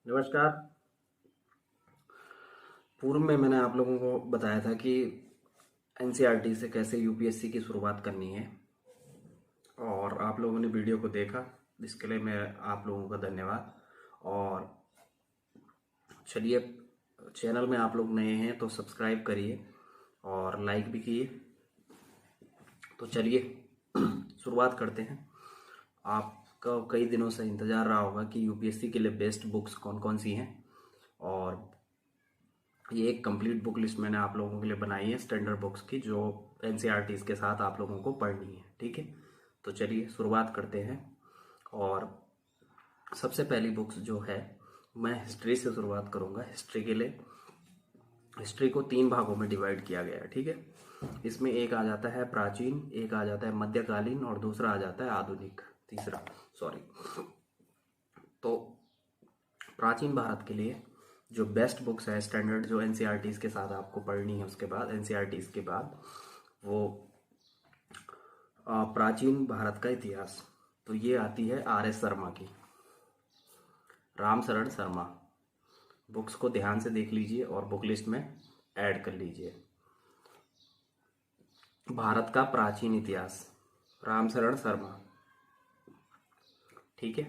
नमस्कार। पूर्व में मैंने आप लोगों को बताया था कि एनसीईआरटी से कैसे यूपीएससी की शुरुआत करनी है और आप लोगों ने वीडियो को देखा, इसके लिए मैं आप लोगों का धन्यवाद। और चलिए, चैनल में आप लोग नए हैं तो सब्सक्राइब करिए और लाइक भी किए। तो चलिए शुरुआत करते हैं। आपका कई दिनों से इंतज़ार रहा होगा कि यूपीएससी के लिए बेस्ट बुक्स कौन कौन सी हैं, और ये एक कंप्लीट बुक लिस्ट मैंने आप लोगों के लिए बनाई है स्टैंडर्ड बुक्स की, जो एनसीईआरटीज़ के साथ आप लोगों को पढ़नी है। ठीक है, तो चलिए शुरुआत करते हैं। और सबसे पहली बुक्स जो है, मैं हिस्ट्री से शुरुआत करूंगा। हिस्ट्री के लिए हिस्ट्री को 3 भागों में डिवाइड किया गया है। ठीक है, इसमें एक आ जाता है प्राचीन, एक आ जाता है मध्यकालीन और दूसरा आ जाता है आधुनिक, तीसरा सॉरी। तो प्राचीन भारत के लिए जो बेस्ट बुक्स है स्टैंडर्ड, जो एनसीईआरटीज़ के साथ आपको पढ़नी है, उसके बाद एनसीईआरटीज़ के बाद वो प्राचीन भारत का इतिहास। तो ये आती है आर एस शर्मा की, राम शरण शर्मा। बुक्स को ध्यान से देख लीजिए और बुक लिस्ट में ऐड कर लीजिए। भारत का प्राचीन इतिहास, राम शरण शर्मा। ठीक है,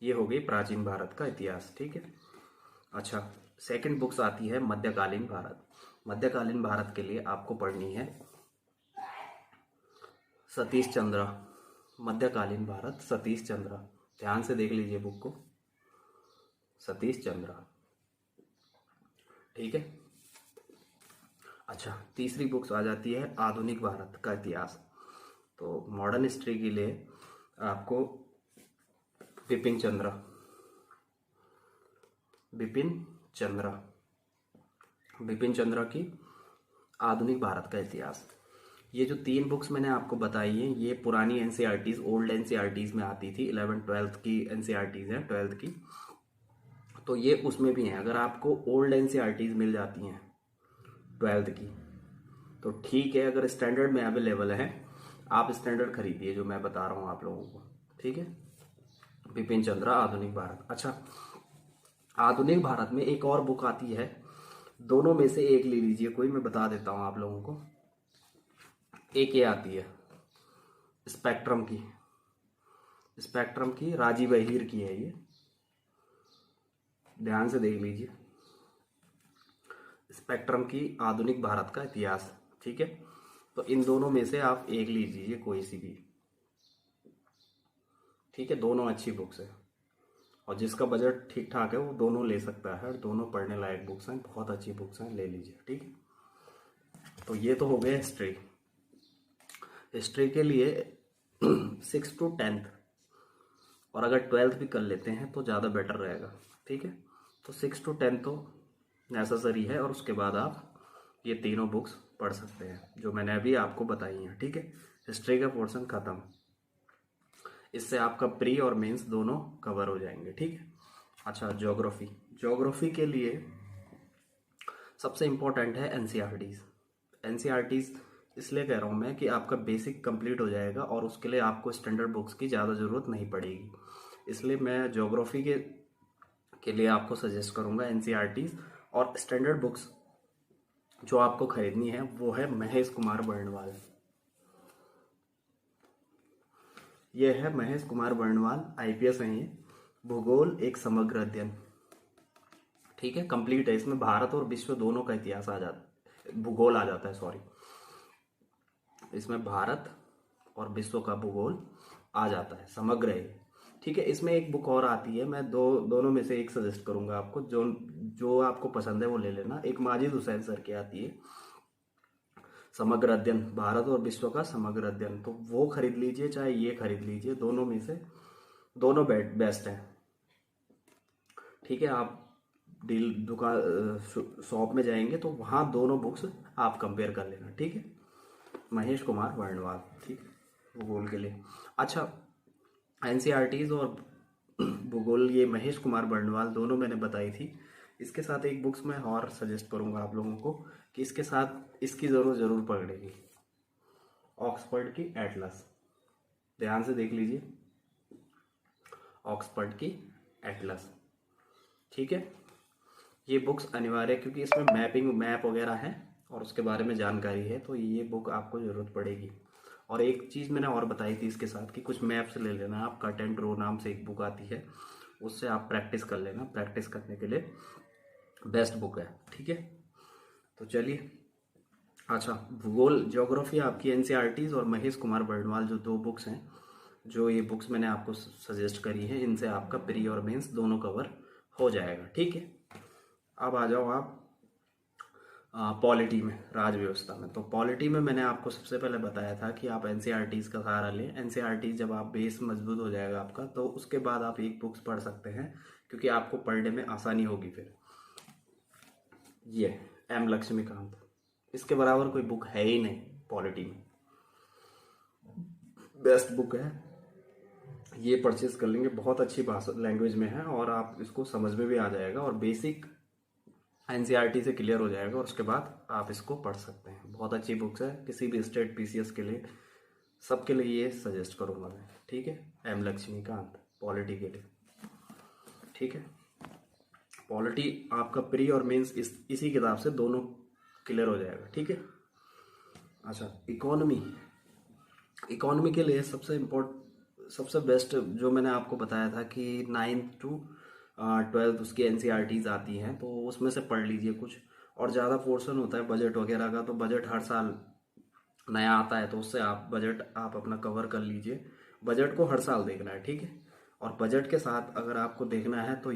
ये हो गई प्राचीन भारत का इतिहास। ठीक है, अच्छा, सेकंड बुक्स आती है मध्यकालीन भारत। मध्यकालीन भारत के लिए आपको पढ़नी है सतीश चंद्र। मध्यकालीन भारत, सतीश चंद्र। ध्यान से देख लीजिए बुक को, सतीश चंद्र। ठीक है, अच्छा, तीसरी बुक्स आ जाती है आधुनिक भारत का इतिहास। तो मॉडर्न हिस्ट्री के लिए आपको बिपिन चंद्र, बिपिन चंद्र, बिपिन चंद्र की आधुनिक भारत का इतिहास। ये जो 3 बुक्स मैंने आपको बताई हैं, ये पुरानी एनसीईआरटीज, ओल्ड एनसीईआरटीज में आती थी। 11th 12th की एनसीईआरटीज हैं, 12th की। तो ये उसमें भी हैं। अगर आपको ओल्ड एनसीईआरटीज मिल जाती हैं 12th की तो ठीक है, अगर स्टैंडर्ड में अवेलेबल है आप स्टैंडर्ड खरीदिए जो मैं बता रहा हूँ आप लोगों को। ठीक है, बिपिन चंद्र आधुनिक भारत। अच्छा, आधुनिक भारत में एक और बुक आती है, दोनों में से एक ले लीजिए कोई, मैं बता देता हूँ आप लोगों को। एक ये आती है स्पेक्ट्रम की, स्पेक्ट्रम की राजीव अहिर की है ये, ध्यान से देख लीजिए। स्पेक्ट्रम की आधुनिक भारत का इतिहास। ठीक है, तो इन दोनों में से आप एक लीजिए कोई सी भी। ठीक है, दोनों अच्छी बुक्स है और जिसका बजट ठीक ठाक है वो दोनों ले सकता है। दोनों पढ़ने लायक बुक्स हैं, बहुत अच्छी बुक्स हैं, ले लीजिए। ठीक है, तो ये तो हो गया हिस्ट्री। हिस्ट्री के लिए 6 to 10th, और अगर 12th भी कर लेते हैं तो ज़्यादा बेटर रहेगा। ठीक है, तो 6 to 10 तो नेसेसरी है, और उसके बाद आप ये तीनों बुक्स पढ़ सकते हैं जो मैंने अभी आपको बताई हैं। ठीक है, हिस्ट्री का पोर्शन ख़त्म। इससे आपका प्री और मेंस दोनों कवर हो जाएंगे। ठीक है, अच्छा, ज्योग्राफी। ज्योग्राफी के लिए सबसे इम्पोर्टेंट है एनसीईआरटीज़। एनसीईआरटीज़ इसलिए कह रहा हूँ मैं कि आपका बेसिक कंप्लीट हो जाएगा और उसके लिए आपको स्टैंडर्ड बुक्स की ज़्यादा ज़रूरत नहीं पड़ेगी। इसलिए मैं ज्योग्राफी के लिए आपको सजेस्ट करूँगा एनसीईआरटीज़। और स्टैंडर्ड बुक्स जो आपको खरीदनी है वो है महेश कुमार बर्णवाल। ये है महेश कुमार बर्णवाल, आईपीएस हैं ये। भूगोल एक समग्र अध्ययन। ठीक है, कंप्लीट है। इसमें भारत और विश्व दोनों का इतिहास आ जाता, भूगोल आ जाता है, सॉरी। इसमें भारत और विश्व का भूगोल आ जाता है, समग्र है। ठीक है, इसमें एक बुक और आती है, मैं दोनों में से एक सजेस्ट करूंगा आपको, जो जो आपको पसंद है वो ले लेना। एक माजिद हुसैन सर की आती है, समग्र अध्ययन, भारत और विश्व का समग्र अध्ययन। तो वो खरीद लीजिए, चाहे ये खरीद लीजिए, दोनों में से दोनों बेस्ट हैं। ठीक है, आप डील दुकान शॉप में जाएंगे तो वहाँ दोनों बुक्स आप कंपेयर कर लेना। ठीक है, महेश कुमार वर्णवाल। ठीक है, भूगोल के लिए। अच्छा, एनसीईआरटीज और भूगोल, ये महेश कुमार बर्णवाल दोनों मैंने बताई थी। इसके साथ एक बुक्स मैं और सजेस्ट करूंगा आप लोगों को कि इसके साथ इसकी ज़रूर पकड़ेगी, ऑक्सफोर्ड की एटलस। ध्यान से देख लीजिए, ऑक्सफोर्ड की एटलस। ठीक है। ये बुक्स अनिवार्य है क्योंकि इसमें मैप वगैरह है और उसके बारे में जानकारी है, तो ये बुक आपको ज़रूरत पड़ेगी। और एक चीज़ मैंने और बताई थी इसके साथ कि कुछ मैप्स ले लेना। आप कट एंड ड्रो नाम से एक बुक आती है, उससे आप प्रैक्टिस कर लेना। प्रैक्टिस करने के लिए बेस्ट बुक है, ठीक है। तो चलिए, अच्छा, भूगोल ज्योग्राफी आपकी एनसीईआरटीज़ और महेश कुमार बर्णवाल जो 2 बुक्स हैं, जो ये बुक्स मैंने आपको सजेस्ट करी है, इनसे आपका प्री और मेंस दोनों कवर हो जाएगा, ठीक है। अब आ जाओ आप पॉलिटी में, राज व्यवस्था में। तो पॉलिटी में मैंने आपको सबसे पहले बताया था कि आप एनसीईआरटीज़ का सहारा लें। एनसीईआरटीज़ जब आप बेस मजबूत हो जाएगा आपका, तो उसके बाद आप एक बुक्स पढ़ सकते हैं, क्योंकि आपको पढ़ने में आसानी होगी फिर। ये एम लक्ष्मीकांत, इसके बराबर कोई बुक है ही नहीं पॉलिटी में, बेस्ट बुक है। ये परचेज कर लेंगे, बहुत अच्छी भाषा लैंग्वेज में है और आप इसको समझ में भी आ जाएगा और बेसिक एनसीईआरटी से क्लियर हो जाएगा और उसके बाद आप इसको पढ़ सकते हैं। बहुत अच्छी बुक्स है, किसी भी स्टेट पीसीएस के लिए, सबके लिए ये सजेस्ट करूँगा मैं, ठीक है। एम लक्ष्मीकांत पॉलिटी के लिए, ठीक है। पॉलिटी आपका प्री और मेंस इसी किताब से दोनों क्लियर हो जाएगा, ठीक है। अच्छा, इकोनॉमी के लिए सबसे बेस्ट जो मैंने आपको बताया था कि 9th to 12th उसकी एनसीईआरटीज़ आती हैं, तो उसमें से पढ़ लीजिए कुछ। और ज़्यादा पोर्शन होता है बजट वगैरह का, तो बजट हर साल नया आता है, तो उससे आप बजट आप अपना कवर कर लीजिए। बजट को हर साल देखना है, ठीक है। और बजट के साथ अगर आपको देखना है तो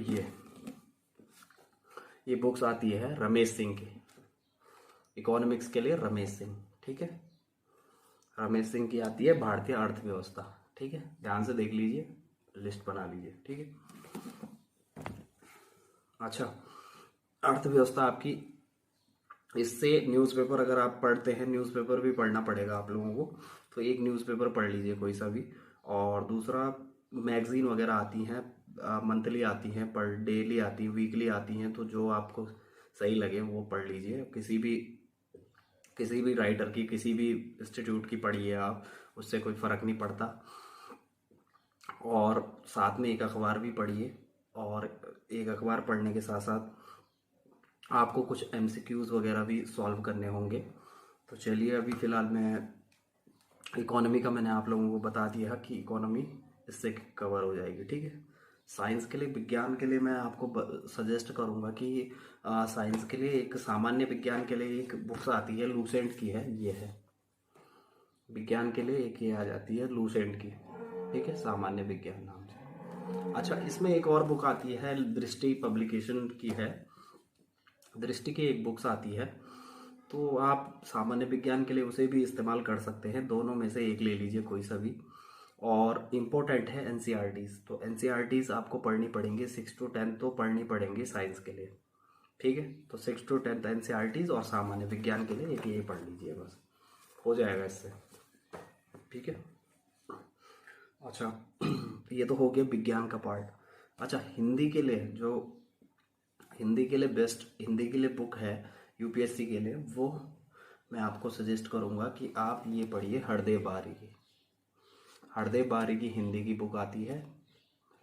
ये बुक्स आती है रमेश सिंह की, इकोनॉमिक्स के लिए रमेश सिंह, ठीक है। रमेश सिंह की आती है भारतीय अर्थव्यवस्था, ठीक है। ध्यान से देख लीजिए, लिस्ट बना लीजिए, ठीक है। अच्छा, अर्थव्यवस्था आपकी, इससे न्यूज़पेपर अगर आप पढ़ते हैं, न्यूज़पेपर भी पढ़ना पड़ेगा आप लोगों को, तो एक न्यूज़पेपर पढ़ लीजिए कोई सा भी। और दूसरा, मैगजीन वगैरह आती हैं, मंथली आती हैं, पर डेली आती हैं, वीकली आती हैं, तो जो आपको सही लगे वो पढ़ लीजिए। किसी भी राइटर की, किसी भी इंस्टीट्यूट की पढ़िए आप, उससे कोई फ़र्क नहीं पड़ता। और साथ में एक अखबार भी पढ़िए, और एक अखबार पढ़ने के साथ साथ आपको कुछ एमसीक्यूज़ वगैरह भी सॉल्व करने होंगे। तो चलिए, अभी फ़िलहाल मैं इकोनॉमी का मैंने आप लोगों को बता दिया कि इकोनॉमी इससे कवर हो जाएगी, ठीक है। साइंस के लिए, विज्ञान के लिए मैं आपको सजेस्ट करूंगा कि साइंस के लिए एक सामान्य विज्ञान के लिए एक बुक्स आती है, लूसेंट की है, ये है। विज्ञान के लिए एक ये आ जाती है लूसेंट की, ठीक है, सामान्य विज्ञान नाम से। अच्छा, इसमें एक और बुक आती है, दृष्टि पब्लिकेशन की है, दृष्टि की एक बुक्स आती है, तो आप सामान्य विज्ञान के लिए उसे भी इस्तेमाल कर सकते हैं। दोनों में से एक ले लीजिए कोई सा भी। और इम्पोर्टेंट है एनसीईआरटीज़, तो एनसीईआरटीज़ आपको पढ़नी पड़ेंगी, 6 to 10 तो पढ़नी पड़ेंगी साइंस के लिए, ठीक है। तो 6 to 10 एनसीईआरटीज़ और सामान्य विज्ञान के लिए एक ये पढ़ लीजिए, बस हो जाएगा इससे, ठीक है। अच्छा, ये तो हो गया विज्ञान का पार्ट। अच्छा, हिंदी के लिए बेस्ट हिंदी के लिए बुक है यूपीएससी के लिए, वो मैं आपको सजेस्ट करूँगा कि आप ये पढ़िए, हरदेव बारी की। हरदेव बारी की हिंदी की बुक आती है।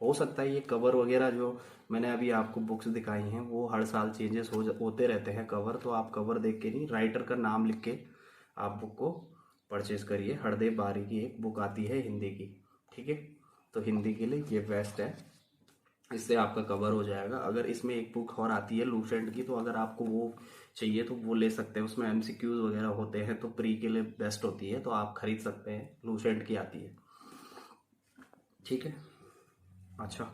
हो सकता है ये कवर वगैरह जो मैंने अभी आपको बुक्स दिखाई हैं वो हर साल चेंजेस होते रहते हैं कवर, तो आप कवर देख के नहीं, राइटर का नाम लिख के आप बुक को परचेज करिए। हरदेव बारी की एक बुक आती है हिंदी की, ठीक है। तो हिंदी के लिए ये बेस्ट है, इससे आपका कवर हो जाएगा। अगर इसमें एक बुक और आती है लूसेंट की, तो अगर आपको वो चाहिए तो वो ले सकते हैं, उसमें एमसीक्यूज वगैरह होते हैं, तो प्री के लिए बेस्ट होती है, तो आप खरीद सकते हैं, लूसेंट की आती है, ठीक है। अच्छा,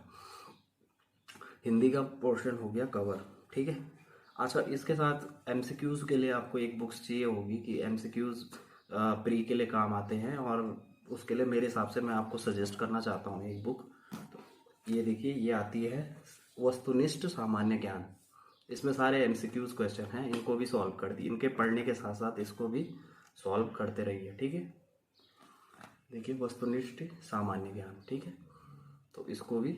हिंदी का पोर्शन हो गया कवर, ठीक है। अच्छा, इसके साथ एमसीक्यूज के लिए आपको एक बुक्स चाहिए होगी कि एमसीक्यूज प्री के लिए काम आते हैं, और उसके लिए मेरे हिसाब से मैं आपको सजेस्ट करना चाहता हूँ एक बुक। तो ये देखिए, ये आती है वस्तुनिष्ठ सामान्य ज्ञान। इसमें सारे एमसीक्यूज क्वेश्चन हैं, इनको भी सॉल्व कर दिए, इनके पढ़ने के साथ साथ इसको भी सॉल्व करते रहिए, ठीक है। देखिए, वस्तुनिष्ठ सामान्य ज्ञान, ठीक है, तो इसको भी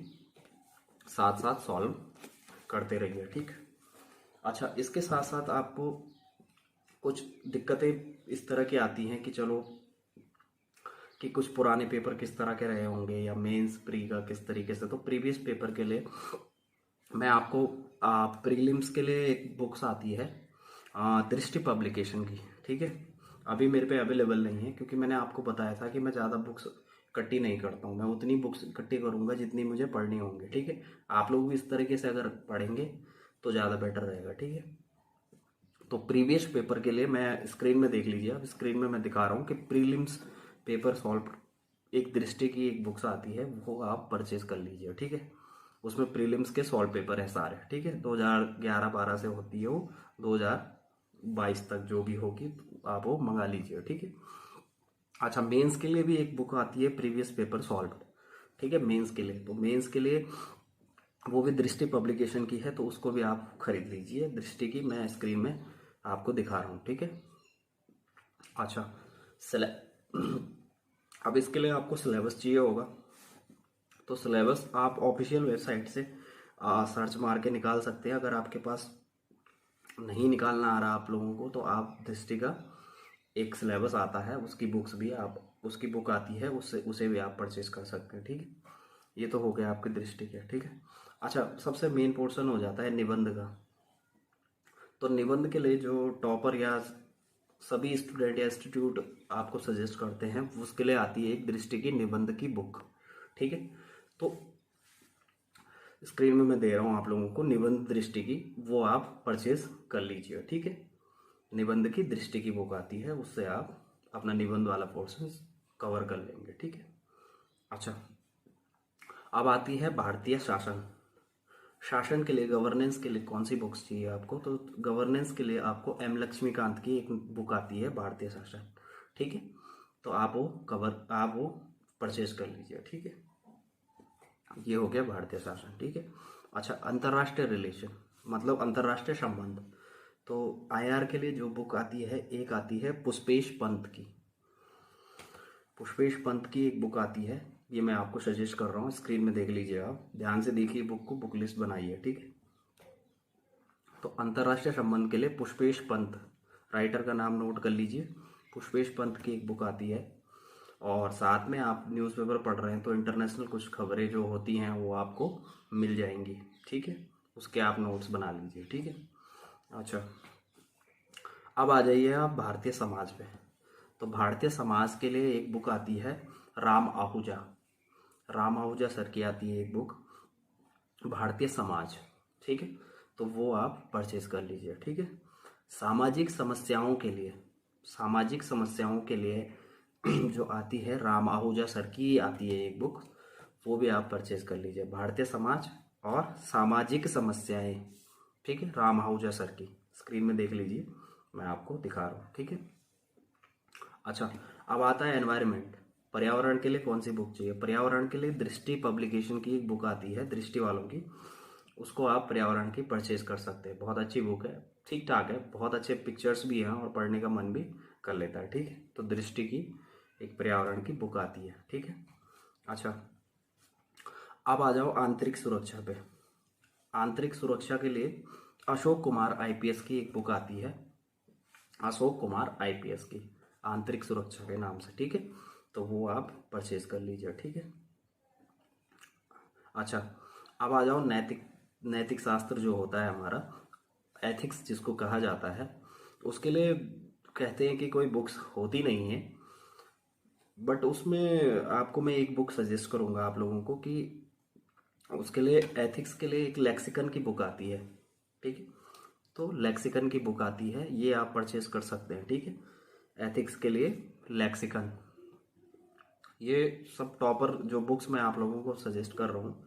साथ साथ सॉल्व करते रहिए, ठीक। अच्छा, इसके साथ साथ आपको कुछ दिक्कतें इस तरह की आती हैं कि चलो, कि कुछ पुराने पेपर किस तरह के रहे होंगे, या मेंस प्री का किस तरीके से, तो प्रीवियस पेपर के लिए मैं आपको प्रीलिम्स के लिए एक बुक्स आती है दृष्टि पब्लिकेशन की, ठीक है। अभी मेरे पे अवेलेबल नहीं है क्योंकि मैंने आपको बताया था कि मैं ज़्यादा बुक्स इकट्ठी नहीं करता हूँ, मैं उतनी बुक्स इकट्ठी करूँगा जितनी मुझे पढ़नी होंगी, ठीक है। आप लोग भी इस तरीके से अगर पढ़ेंगे तो ज़्यादा बेटर रहेगा, ठीक है। तो प्रीवियस पेपर के लिए मैं स्क्रीन में देख लीजिए, अब स्क्रीन में मैं दिखा रहा हूँ कि प्रीलिम्स पेपर सॉल्व एक दृष्टि की एक बुक्स आती है, वो आप परचेज कर लीजिए, ठीक है। उसमें प्रीलिम्स के सॉल्व पेपर है सारे, ठीक है। 2011-12 से होती है वो, 2022 तक जो भी होगी तो आप वो मंगा लीजिए, ठीक है। अच्छा, मेंस के लिए भी एक बुक आती है प्रीवियस पेपर सॉल्व, ठीक है, मेंस के लिए। तो मेंस के लिए वो भी दृष्टि पब्लिकेशन की है, तो उसको भी आप खरीद लीजिए। दृष्टि की मैं स्क्रीन में आपको दिखा रहा हूँ, ठीक है। अच्छा, सिले अब इसके लिए आपको सिलेबस चाहिए होगा, तो सिलेबस आप ऑफिशियल वेबसाइट से सर्च मार के निकाल सकते हैं। अगर आपके पास नहीं निकालना आ रहा आप लोगों को, तो आप दृष्टि का एक सिलेबस आता है, उसकी बुक्स भी आप, उसकी बुक आती है, उससे उसे भी आप परचेज कर सकते हैं, ठीक है। ये तो हो गया आपके दृष्टि का, ठीक है। अच्छा, सबसे मेन पोर्शन हो जाता है निबंध का। तो निबंध के लिए जो टॉपर या सभी स्टूडेंट या इंस्टीट्यूट आपको सजेस्ट करते हैं, उसके लिए आती है एक दृष्टि की निबंध की बुक, ठीक है। तो स्क्रीन में मैं दे रहा हूँ आप लोगों को निबंध दृष्टि की, वो आप परचेज कर लीजिए, ठीक है। निबंध की दृष्टि की बुक आती है, उससे आप अपना निबंध वाला पोर्शन कवर कर लेंगे, ठीक है। अच्छा, अब आती है भारतीय शासन। शासन के लिए, गवर्नेंस के लिए कौन सी बुक्स चाहिए आपको, तो गवर्नेंस के लिए आपको एम लक्ष्मीकांत की एक बुक आती है भारतीय शासन, ठीक है। तो आप वो परचेज कर लीजिए, ठीक है। ये हो गया भारतीय शासन, ठीक है। अच्छा, अंतर्राष्ट्रीय रिलेशन मतलब अंतर्राष्ट्रीय संबंध, तो आईआर के लिए जो बुक आती है, एक आती है पुष्पेश पंत की। पुष्पेश पंत की एक बुक आती है, ये मैं आपको सजेस्ट कर रहा हूँ, स्क्रीन में देख लीजिए, आप ध्यान से देखिए बुक को, बुक लिस्ट बनाइए, ठीक है। तो अंतर्राष्ट्रीय संबंध के लिए पुष्पेश पंत, राइटर का नाम नोट कर लीजिए, पुष्पेश पंत की एक बुक आती है। और साथ में आप न्यूज़पेपर पढ़ रहे हैं तो इंटरनेशनल कुछ खबरें जो होती हैं वो आपको मिल जाएंगी, ठीक है। उसके आप नोट्स बना लीजिए, ठीक है। अच्छा, अब आ जाइए आप भारतीय समाज पे। तो भारतीय समाज के लिए एक बुक आती है राम आहूजा, राम आहूजा सर की आती है एक बुक भारतीय समाज, ठीक है। तो वो आप परचेज कर लीजिए, ठीक है। सामाजिक समस्याओं के लिए, सामाजिक समस्याओं के लिए जो आती है राम आहूजा सर की आती है एक बुक, वो भी आप परचेज कर लीजिए, भारतीय समाज और सामाजिक समस्याएं, ठीक है, राम आहूजा सर की। स्क्रीन में देख लीजिए, मैं आपको दिखा रहा हूँ, ठीक है। अच्छा, अब आता है एनवायरनमेंट, पर्यावरण के लिए कौन सी बुक चाहिए। पर्यावरण के लिए दृष्टि पब्लिकेशन की एक बुक आती है दृष्टि वालों की, उसको आप पर्यावरण की परचेज कर सकते हैं, बहुत अच्छी बुक है, ठीक ठाक है, बहुत अच्छे पिक्चर्स भी हैं और पढ़ने का मन भी कर लेता है, ठीक है। तो दृष्टि की एक पर्यावरण की बुक आती है, ठीक है। अच्छा, अब आ जाओ आंतरिक सुरक्षा पे। आंतरिक सुरक्षा के लिए अशोक कुमार आईपीएस की एक बुक आती है, अशोक कुमार आईपीएस की, आंतरिक सुरक्षा के नाम से, ठीक है। तो वो आप परचेज कर लीजिए, ठीक है। अच्छा, अब आ जाओ नैतिक, नैतिक शास्त्र जो होता है हमारा, एथिक्स जिसको कहा जाता है, उसके लिए कहते हैं कि कोई बुक्स होती नहीं है, बट उसमें आपको मैं एक बुक सजेस्ट करूंगा आप लोगों को कि उसके लिए, एथिक्स के लिए एक लेक्सिकन की बुक आती है, ठीक है। तो लेक्सिकन की बुक आती है, ये आप परचेज कर सकते हैं, ठीक है। एथिक्स के लिए लेक्सिकन, ये सब टॉपर जो बुक्स मैं आप लोगों को सजेस्ट कर रहा हूँ,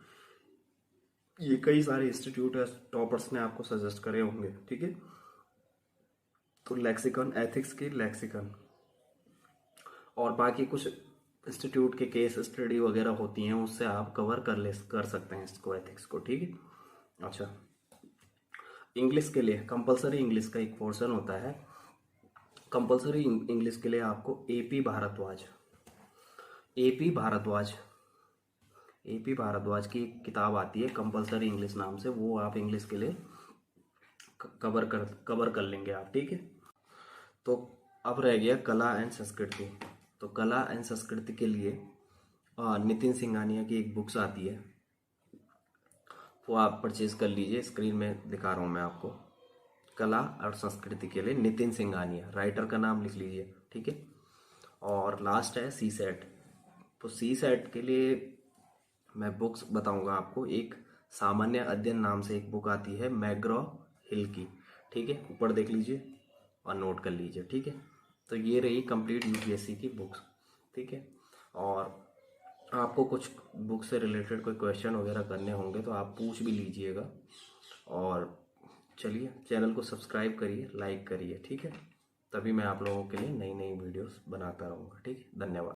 ये कई सारे इंस्टीट्यूट है टॉपर्स ने आपको सजेस्ट करे होंगे, ठीक है। तो लेक्सिकन, एथिक्स की लेक्सिकन, और बाकी कुछ इंस्टीट्यूट के केस स्टडी वगैरह होती हैं, उससे आप कवर कर सकते हैं इसको, एथिक्स को, ठीक है। अच्छा, इंग्लिश के लिए कंपलसरी इंग्लिश का एक पोर्शन होता है, कंपलसरी इंग्लिश के लिए आपको A P Bhardwaj, A P Bhardwaj, A P Bhardwaj की एक किताब आती है कंपलसरी इंग्लिश नाम से, वो आप इंग्लिश के लिए कवर कर लेंगे आप, ठीक है। तो अब रह गया कला एंड संस्कृति। तो कला एंड संस्कृति के लिए नितिन सिंघानिया की एक बुक्स आती है, वो आप परचेज कर लीजिए। स्क्रीन में दिखा रहा हूँ मैं आपको। कला और संस्कृति के लिए नितिन सिंघानिया, राइटर का नाम लिख लीजिए, ठीक है। और लास्ट है सी सेट। तो सी सेट के लिए मैं बुक्स बताऊंगा आपको। एक सामान्य अध्ययन नाम से एक बुक आती है मैग्रो हिल की, ठीक है, ऊपर देख लीजिए और नोट कर लीजिए, ठीक है। तो ये रही कंप्लीट यूपीएससी की बुक्स, ठीक है। और आपको कुछ बुक से रिलेटेड कोई क्वेश्चन वगैरह करने होंगे तो आप पूछ भी लीजिएगा। और चलिए, चैनल को सब्सक्राइब करिए, लाइक करिए, ठीक है। तभी मैं आप लोगों के लिए नई नई वीडियोस बनाता रहूँगा, ठीक है। धन्यवाद।